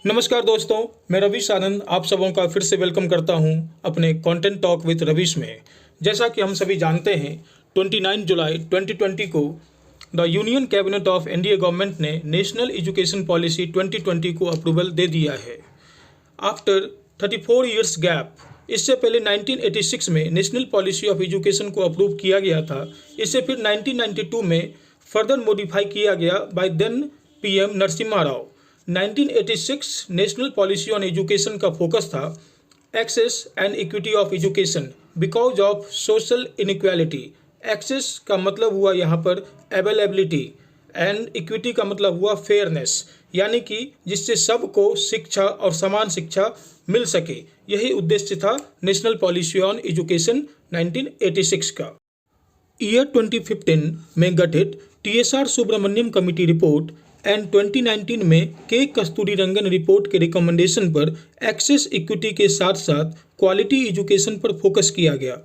नमस्कार दोस्तों, मैं रवीश आनंद आप सबों का फिर से वेलकम करता हूं अपने कंटेंट टॉक विद रवीश में। जैसा कि हम सभी जानते हैं, 29 जुलाई 2020 को the union cabinet of NDA government ने नेशनल एजुकेशन पॉलिसी 2020 को अप्रूवल दे दिया है। आफ्टर 34 ईयर्स गैप, इससे पहले 1986 में नेशनल पॉलिसी ऑफ एजुकेशन को अप्रूव किया गया था। इससे फिर 1992 में फर्दर मॉडिफाई किया गया by then PM Narasimha Rao. 1986 national policy on education का फोकस था access and equity of education because of social inequality. Access का मतलब हुआ यहाँ पर अवेलेबिलिटी एंड इक्विटी का मतलब हुआ फेयरनेस, यानी कि जिससे सबको शिक्षा और समान शिक्षा मिल सके। यही उद्देश्य था नेशनल पॉलिसी ऑन एजुकेशन 1986 का। ईयर 2015 में गठित TSR Subramanian committee report and 2019 में के कस्तूरीरंगन रिपोर्ट के रिकमेंडेशन पर एक्सेस इक्विटी के साथ साथ क्वालिटी एजुकेशन पर फोकस किया गया,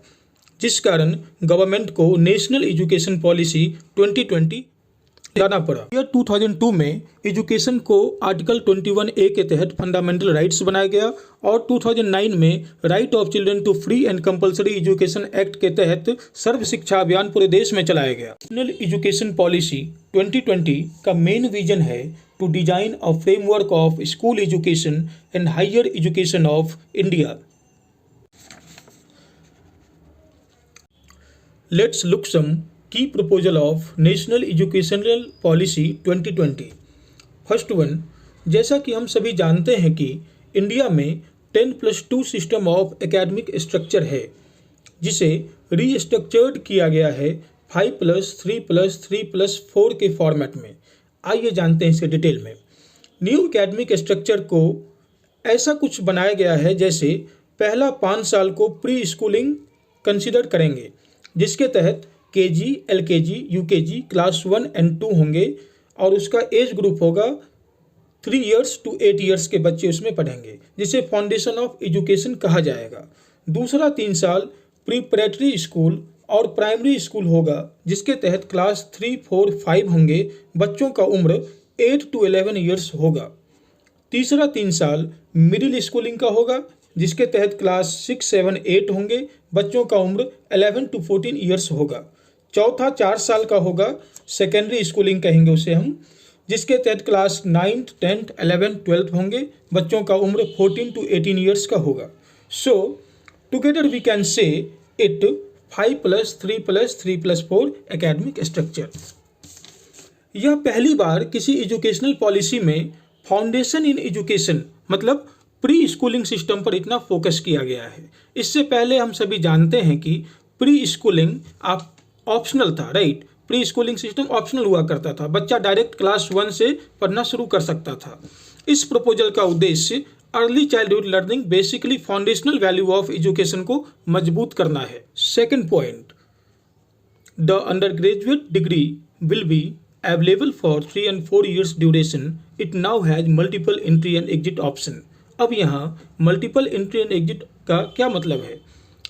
जिस कारण गवर्नमेंट को नेशनल एजुकेशन पॉलिसी 2020 लाना पड़ा। ईयर 2002 में एजुकेशन को आर्टिकल 21A के तहत फंडामेंटल राइट्स बनाया गया और 2009 में right of children to free and compulsory education act के तहत सर्व शिक्षा अभियान पूरे देश में चलाया गया। नेशनल एजुकेशन पॉलिसी 2020 का मेन विजन है to design a framework of school education and higher education of India. Let's look some key proposal of national educational policy 2020। First one, जैसा कि हम सभी जानते हैं कि इंडिया में 10+2 सिस्टम ऑफ एकेडमिक स्ट्रक्चर है, जिसे रीस्ट्रक्चर्ड किया गया है 5+3+3+4 के फॉर्मेट में। आइए जानते हैं इसे डिटेल में। न्यू एकेडमिक स्ट्रक्चर को ऐसा कुछ बनाया गया है जैसे पहला 5 साल को प्री स्कूलिंग कंसिडर करेंगे, जिसके तहत KG, LKG, UKG class 1 and 2 होंगे और उसका एज ग्रुप होगा 3 इयर्स to 8 इयर्स के बच्चे उसमें पढ़ेंगे, जिसे फाउंडेशन ऑफ एजुकेशन कहा जाएगा। दूसरा 3 साल प्रीपरेटरी स्कूल और प्राइमरी स्कूल होगा, जिसके तहत क्लास 3, 4, 5 होंगे, बच्चों का उम्र 8 to 11 इयर्स होगा। तीसरा 3 साल मिडिल स्कूलिंग का होगा, जिसके तहत क्लास 6, 7, 8 होंगे, बच्चों का उम्र 11 to 14 इयर्स होगा। चौथा 4 साल का होगा, सेकेंडरी स्कूलिंग कहेंगे उसे हम, जिसके तहत class 9th, 10th, 11th, 12th होंगे, बच्चों का उम्र 14 to 18 इयर्स का होगा। So together we can say it 5+3+3+4 academic structure. यह पहली बार किसी एजुकेशनल पॉलिसी में फाउंडेशन इन एजुकेशन मतलब प्री स्कूलिंग सिस्टम पर इतना फोकस किया गया है। इससे पहले हम सभी जानते हैं कि प्री स्कूलिंग आप ऑप्शनल था, right. Pre schooling system optional हुआ करता था, बच्चा डायरेक्ट क्लास 1 से पढ़ना शुरू कर सकता था। इस प्रपोजल का उद्देश्य early childhood learning basically foundational value of education को मजबूत करना है। Second point, the under graduate degree will be available for 3 and 4 years duration. It now has multiple entry and exit option. अब यहाँ मल्टीपल एंट्री एंड एग्जिट का क्या मतलब है?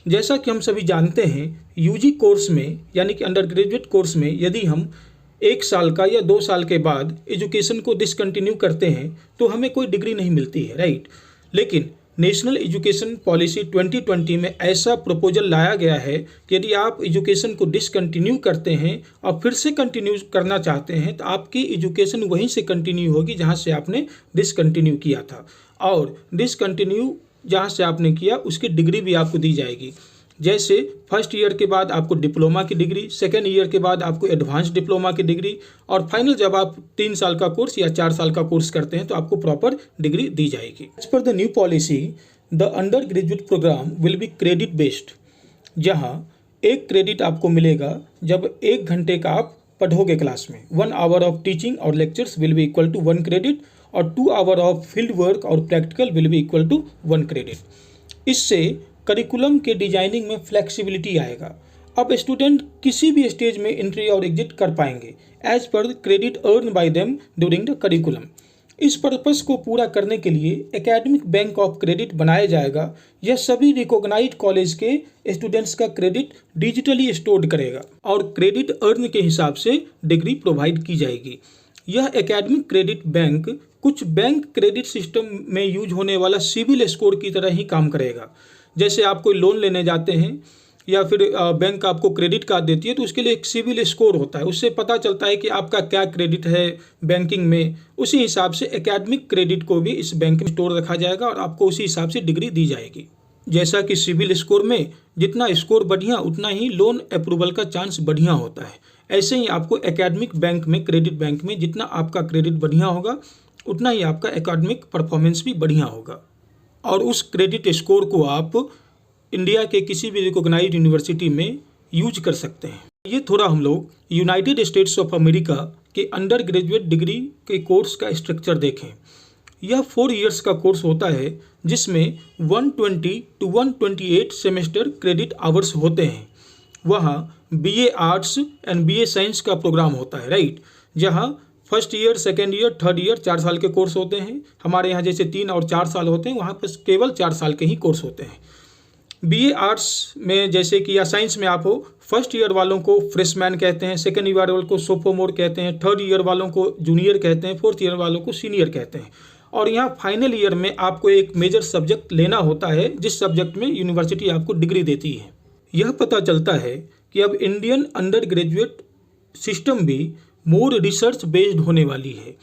जैसा कि हम सभी जानते हैं, यूजी कोर्स में यानी कि अंडर ग्रेजुएट कोर्स में यदि हम 1 साल का या 2 साल के बाद एजुकेशन को डिसकंटिन्यू करते हैं तो हमें कोई डिग्री नहीं मिलती है, राइट। लेकिन नेशनल एजुकेशन पॉलिसी 2020 में ऐसा प्रपोजल लाया गया है कि यदि आप एजुकेशन को डिसकंटिन्यू करते हैं और फिर से कंटिन्यू करना चाहते हैं तो आपकी एजुकेशन वहीं से कंटिन्यू होगी जहां से आपने डिसकंटिन्यू किया था, और डिसकंटिन्यू जहाँ से आपने किया उसकी डिग्री भी आपको दी जाएगी। जैसे फर्स्ट ईयर के बाद आपको डिप्लोमा की डिग्री, सेकेंड ईयर के बाद आपको एडवांस डिप्लोमा की डिग्री, और फाइनल जब आप 3 साल का कोर्स या 4 साल का कोर्स करते हैं तो आपको प्रॉपर डिग्री दी जाएगी। As per the new policy, the undergraduate program will be credit based, जहाँ 1 क्रेडिट आपको मिलेगा जब 1 घंटे का आप पढ़ोगे क्लास में। 1 hour ऑफ टीचिंग और lectures will be equal to 1 credit और 2 hour ऑफ फील्ड वर्क और practical will be equal to 1 credit. इससे करिकुलम के डिजाइनिंग में फ्लेक्सिबिलिटी आएगा। अब स्टूडेंट किसी भी स्टेज में एंट्री और एग्जिट कर पाएंगे as per credit earn by them during the curriculum. इस पर्पस को पूरा करने के लिए एकेडमिक बैंक ऑफ क्रेडिट बनाया जाएगा। यह सभी रिकॉग्नाइज्ड कॉलेज के स्टूडेंट्स का क्रेडिट डिजिटली स्टोर्ड करेगा और क्रेडिट अर्न के हिसाब से डिग्री प्रोवाइड की जाएगी। यह एकेडमिक क्रेडिट बैंक कुछ बैंक क्रेडिट सिस्टम में यूज होने वाला सिबिल स्कोर की तरह ही काम करेगा। जैसे आप कोई लोन लेने जाते हैं या फिर बैंक आपको क्रेडिट कार्ड देती है तो उसके लिए एक सिबिल स्कोर होता है, उससे पता चलता है कि आपका क्या क्रेडिट है बैंकिंग में। उसी हिसाब से एकेडमिक क्रेडिट को भी इस बैंक में स्टोर रखा जाएगा और आपको उसी हिसाब से डिग्री दी जाएगी। जैसा कि सिबिल स्कोर में जितना स्कोर बढ़िया उतना ही लोन अप्रूवल का चांस बढ़िया होता है, ऐसे ही आपको एकेडमिक बैंक में, क्रेडिट बैंक में जितना आपका क्रेडिट बढ़िया होगा उतना ही आपका एकेडमिक परफॉर्मेंस भी बढ़िया होगा और उस क्रेडिट स्कोर को आप इंडिया के किसी भी रिकॉग्नाइज्ड यूनिवर्सिटी में यूज कर सकते हैं। ये थोड़ा हम लोग यूनाइटेड स्टेट्स ऑफ अमेरिका के अंडर ग्रेजुएट डिग्री के कोर्स का स्ट्रक्चर देखें। यह 4 इयर्स का कोर्स होता है जिसमें 120 to 128 सेमेस्टर क्रेडिट आवर्स होते हैं। वहाँ BA arts and BA science का प्रोग्राम होता है, राइट, जहाँ first year, second year, third year 4 साल के कोर्स होते हैं। हमारे यहाँ जैसे 3 और 4 साल होते हैं, वहाँ पर केवल 4 साल के ही कोर्स होते हैं। BA आर्ट्स में जैसे कि या साइंस में आप हो, फर्स्ट ईयर वालों को फ्रेशमैन कहते हैं, सेकेंड ईयर वालों को सोफोमोर कहते हैं, थर्ड ईयर वालों को जूनियर कहते हैं, फोर्थ ईयर वालों को सीनियर कहते हैं। और यहाँ फाइनल ईयर में आपको एक मेजर सब्जेक्ट लेना होता है जिस सब्जेक्ट में यूनिवर्सिटी आपको डिग्री देती है। यह पता चलता है कि अब इंडियन अंडर ग्रेजुएट सिस्टम भी मोर रिसर्च बेस्ड होने वाली है।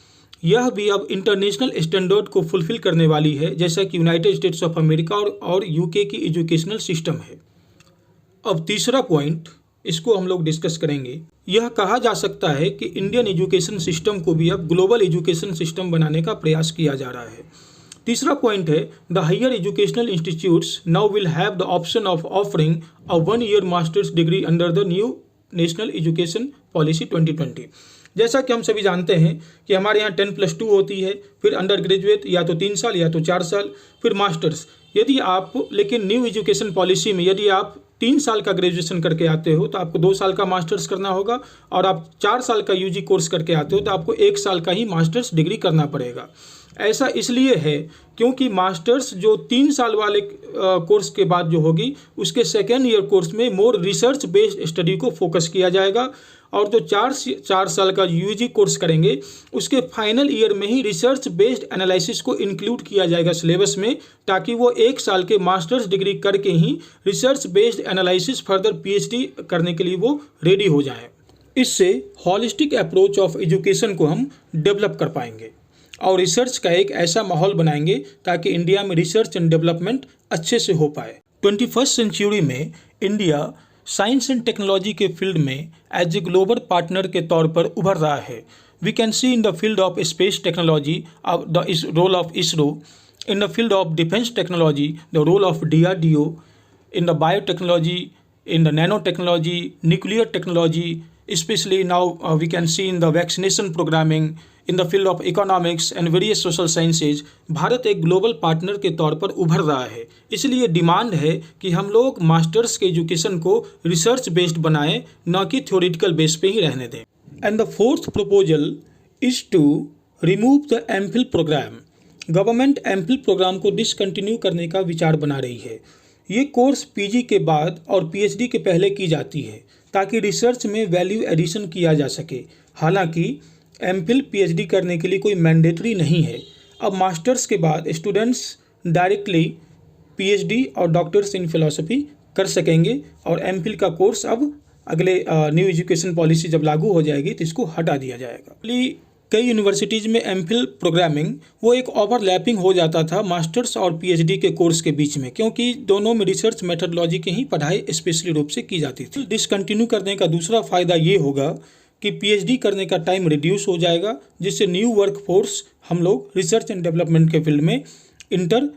यह भी अब इंटरनेशनल स्टैंडर्ड को फुलफिल करने वाली है, जैसा कि यूनाइटेड स्टेट्स ऑफ अमेरिका और यूके की एजुकेशनल सिस्टम है। अब तीसरा पॉइंट, इसको हम लोग डिस्कस करेंगे। यह कहा जा सकता है कि इंडियन एजुकेशन सिस्टम को भी अब ग्लोबल एजुकेशन सिस्टम बनाने का प्रयास किया जा रहा है। तीसरा पॉइंट है, the higher educational institutes now will have the option of offering a 1 year masters degree under the new national education policy 2020। जैसा कि हम सभी जानते हैं कि हमारे यहाँ 10+2 होती है, फिर अंडर ग्रेजुएट या तो 3 साल या तो 4 साल, फिर मास्टर्स। यदि आप, लेकिन न्यू एजुकेशन पॉलिसी में यदि आप 3 साल का ग्रेजुएशन करके आते हो तो आपको 2 साल का मास्टर्स करना होगा, और आप 4 साल का UG कोर्स करके आते हो तो आपको 1 साल का ही मास्टर्स डिग्री करना पड़ेगा। ऐसा इसलिए है क्योंकि मास्टर्स जो 3 साल वाले कोर्स के बाद जो होगी उसके सेकेंड ईयर कोर्स में मोर रिसर्च बेस्ड स्टडी को फोकस किया जाएगा, और जो 4 साल का UG कोर्स करेंगे उसके फाइनल ईयर में ही रिसर्च बेस्ड एनालिसिस को इंक्लूड किया जाएगा सिलेबस में, ताकि वो 1 साल के मास्टर्स डिग्री करके ही research based analysis further PhD करने के लिए वो रेडी हो जाएं। इससे हॉलिस्टिक अप्रोच ऑफ एजुकेशन को हम डेवलप कर पाएंगे और रिसर्च का एक ऐसा माहौल बनाएंगे ताकि इंडिया में रिसर्च एंड डेवलपमेंट अच्छे से हो पाए। 21st सेंचुरी में इंडिया साइंस एंड टेक्नोलॉजी के फील्ड में एज ए ग्लोबल पार्टनर के तौर पर उभर रहा है। We can see in the field of space technology the role of ISRO, in the field of defence technology the role of DRDO, in the biotechnology, in the nano technology, nuclear technology, especially now we can see in the vaccination programming, in the field of economics and various social sciences। Bharat एक global partner के तौर पर उभर रहा है, इसलिए demand है कि हम लोग मास्टर्स के एजुकेशन को रिसर्च बेस्ड बनाएं, न कि थ्योरेटिकल बेस पे ही रहने दें। And the fourth proposal is to remove the MPhil program. Government MPhil program को डिसकंटिन्यू करने का विचार बना रही है। ये कोर्स PG के बाद और PhD के पहले की जाती है ताकि रिसर्च में वैल्यू एडिशन किया जा सके। हालांकि MPhil PhD करने के लिए कोई मैंडेटरी नहीं है। अब मास्टर्स के बाद स्टूडेंट्स डायरेक्टली PhD और डॉक्टर्स इन फिलॉसफी कर सकेंगे, और MPhil का कोर्स अब अगले न्यू एजुकेशन पॉलिसी जब लागू हो जाएगी तो इसको हटा दिया जाएगा। कई यूनिवर्सिटीज़ में MPhil प्रोग्रामिंग वो एक ओवरलैपिंग हो जाता था मास्टर्स और PhD के कोर्स के बीच में, क्योंकि दोनों में रिसर्च मेथडोलॉजी की ही पढ़ाई स्पेशली रूप से की जाती थी। डिसकंटिन्यू करने का दूसरा फ़ायदा ये होगा कि PhD करने का टाइम रिड्यूस हो जाएगा, जिससे न्यू वर्क फोर्स हम लोग रिसर्च एंड डेवलपमेंट के फील्ड में इंटर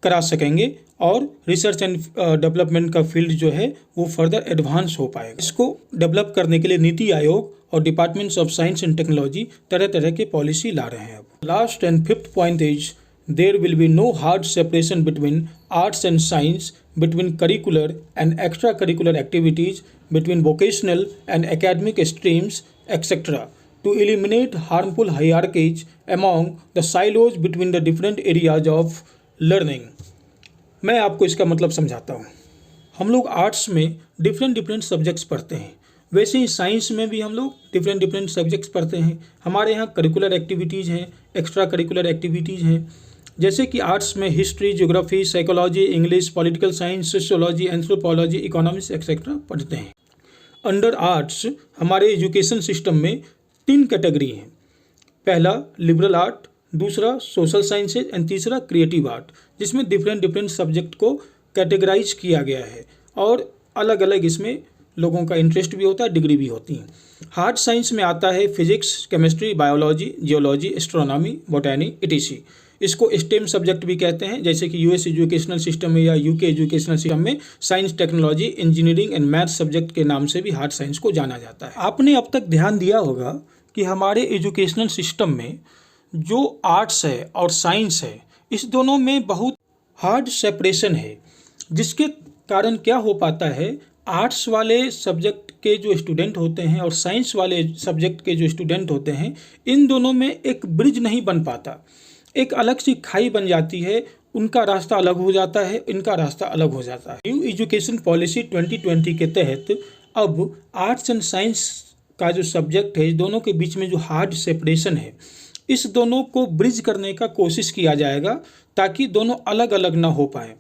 करा सकेंगे और रिसर्च एंड डेवलपमेंट का फील्ड जो है वो फर्दर एडवांस हो पाएगा। इसको डेवलप करने के लिए नीति आयोग और departments of science and technology तरह तरह के पॉलिसी ला रहे हैं। अब last and fifth point is there will be no hard separation between arts and science, between curricular and extra curricular activities, between vocational and academic streams etcetera, to eliminate harmful hierarchies among the silos between the different areas of learning। मैं आपको इसका मतलब समझाता हूँ। हम लोग arts में different subjects पढ़ते हैं, वैसे ही साइंस में भी हम लोग डिफरेंट डिफरेंट सब्जेक्ट्स पढ़ते हैं। हमारे यहाँ करिकुलर एक्टिविटीज़ हैं, एक्स्ट्रा करिकुलर एक्टिविटीज़ हैं, जैसे कि आर्ट्स में history, geography, psychology, English, political science, sociology, anthropology, economics etcetera पढ़ते हैं। अंडर आर्ट्स हमारे एजुकेशन सिस्टम में 3 कैटेगरी हैं। पहला लिबरल आर्ट, दूसरा सोशल साइंसेज एंड तीसरा क्रिएटिव आर्ट, जिसमें डिफरेंट डिफरेंट सब्जेक्ट को कैटेगराइज किया गया है और अलग अलग इसमें लोगों का इंटरेस्ट भी होता है, डिग्री भी होती है। हार्ड साइंस में आता है physics, chemistry, biology, geology, astronomy, botany, etc.. इसको स्टेम सब्जेक्ट भी कहते हैं, जैसे कि यूएस एजुकेशनल सिस्टम में या यूके एजुकेशनल सिस्टम में science, technology, engineering and maths subject के नाम से भी हार्ड साइंस को जाना जाता है। आपने अब तक ध्यान दिया होगा कि हमारे एजुकेशनल सिस्टम में जो आर्ट्स है और साइंस है, इस दोनों में बहुत हार्ड सेपरेशन है, जिसके कारण क्या हो पाता है, आर्ट्स वाले सब्जेक्ट के जो स्टूडेंट होते हैं और साइंस वाले सब्जेक्ट के जो स्टूडेंट होते हैं, इन दोनों में एक ब्रिज नहीं बन पाता, एक अलग सी खाई बन जाती है। उनका रास्ता अलग हो जाता है, इनका रास्ता अलग हो जाता है। न्यू एजुकेशन पॉलिसी 2020 के तहत अब आर्ट्स एंड साइंस का जो सब्जेक्ट है, इस दोनों के बीच में जो हार्ड सेपरेशन है, इस दोनों को ब्रिज करने का कोशिश किया जाएगा ताकि दोनों अलग अलग ना हो पाए।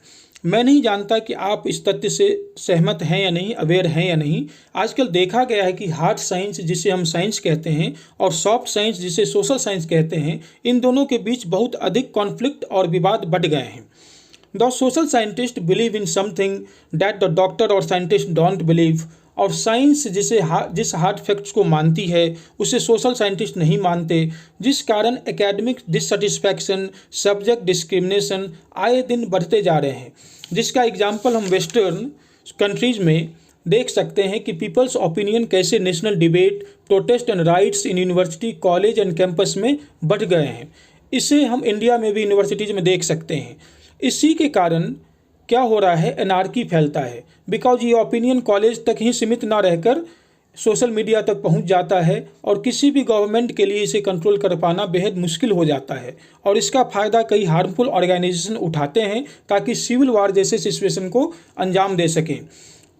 मैं नहीं जानता कि आप इस तथ्य से सहमत हैं या नहीं, अवेयर हैं या नहीं। आजकल देखा गया है कि हार्ड साइंस जिसे हम साइंस कहते हैं और सॉफ्ट साइंस जिसे सोशल साइंस कहते हैं, इन दोनों के बीच बहुत अधिक कॉन्फ्लिक्ट और विवाद बढ़ गए हैं। The social scientist believe in something that the doctor और साइंटिस्ट डोंट बिलीव, और साइंस जिस हार्ड फैक्ट्स को मानती है उसे सोशल साइंटिस्ट नहीं मानते, जिस कारण एकेडमिक डिससेटिस्फैक्शन, सब्जेक्ट डिस्क्रिमिनेशन आए दिन बढ़ते जा रहे हैं, जिसका एग्जाम्पल हम वेस्टर्न कंट्रीज़ में देख सकते हैं कि पीपल्स ओपिनियन कैसे national debate, protest and rights in university, college and campus में बढ़ गए हैं। इसे हम इंडिया में भी यूनिवर्सिटीज़ में देख सकते हैं। इसी के कारण क्या हो रहा है, एनार्की फैलता है, बिकॉज ये ओपिनियन कॉलेज तक ही सीमित ना रहकर सोशल मीडिया तक पहुंच जाता है और किसी भी गवर्नमेंट के लिए इसे कंट्रोल कर पाना बेहद मुश्किल हो जाता है। और इसका फ़ायदा कई हार्मफुल ऑर्गेनाइजेशन उठाते हैं ताकि सिविल वार जैसे सिचुएशन को अंजाम दे सकें।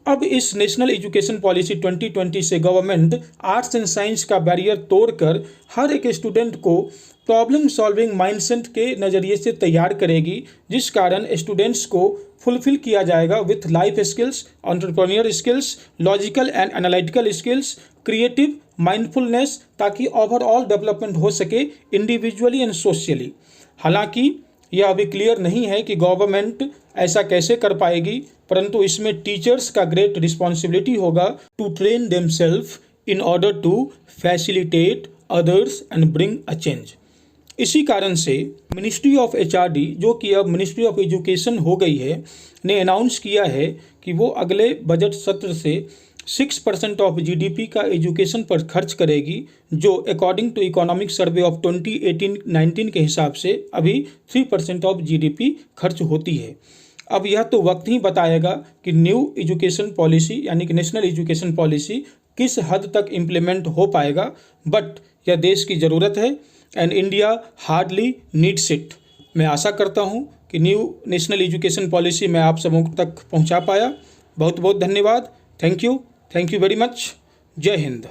अब इस नेशनल एजुकेशन पॉलिसी 2020 से गवर्नमेंट आर्ट्स एंड साइंस का बैरियर तोड़कर हर एक स्टूडेंट को प्रॉब्लम सॉल्विंग माइंडसेट के नज़रिए से तैयार करेगी, जिस कारण स्टूडेंट्स को फुलफिल किया जाएगा with life skills, entrepreneur skills, logical and analytical skills, creative mindfulness, ताकि ओवरऑल डेवलपमेंट हो सके इंडिविजुअली एंड सोशली। हालांकि यह अभी क्लियर नहीं है कि गवर्नमेंट ऐसा कैसे कर पाएगी, परंतु इसमें टीचर्स का ग्रेट रिस्पॉन्सिबिलिटी होगा to train themselves in order to facilitate others and bring a change. इसी कारण से मिनिस्ट्री ऑफ एचआरडी, जो कि अब मिनिस्ट्री ऑफ एजुकेशन हो गई है, ने अनाउंस किया है कि वो अगले बजट सत्र से 6% ऑफ जीडीपी का एजुकेशन पर खर्च करेगी, जो according to economic survey of 2018-19 के हिसाब से अभी 3% ऑफ जीडीपी खर्च होती है। अब यह तो वक्त ही बताएगा कि न्यू एजुकेशन पॉलिसी यानी कि नेशनल एजुकेशन पॉलिसी किस हद तक इम्प्लीमेंट हो पाएगा, बट यह देश की ज़रूरत है and India hardly needs it. मैं आशा करता हूँ कि न्यू नेशनल एजुकेशन पॉलिसी मैं आप सबों तक पहुँचा पाया। बहुत बहुत धन्यवाद। Thank you very much. जय हिंद।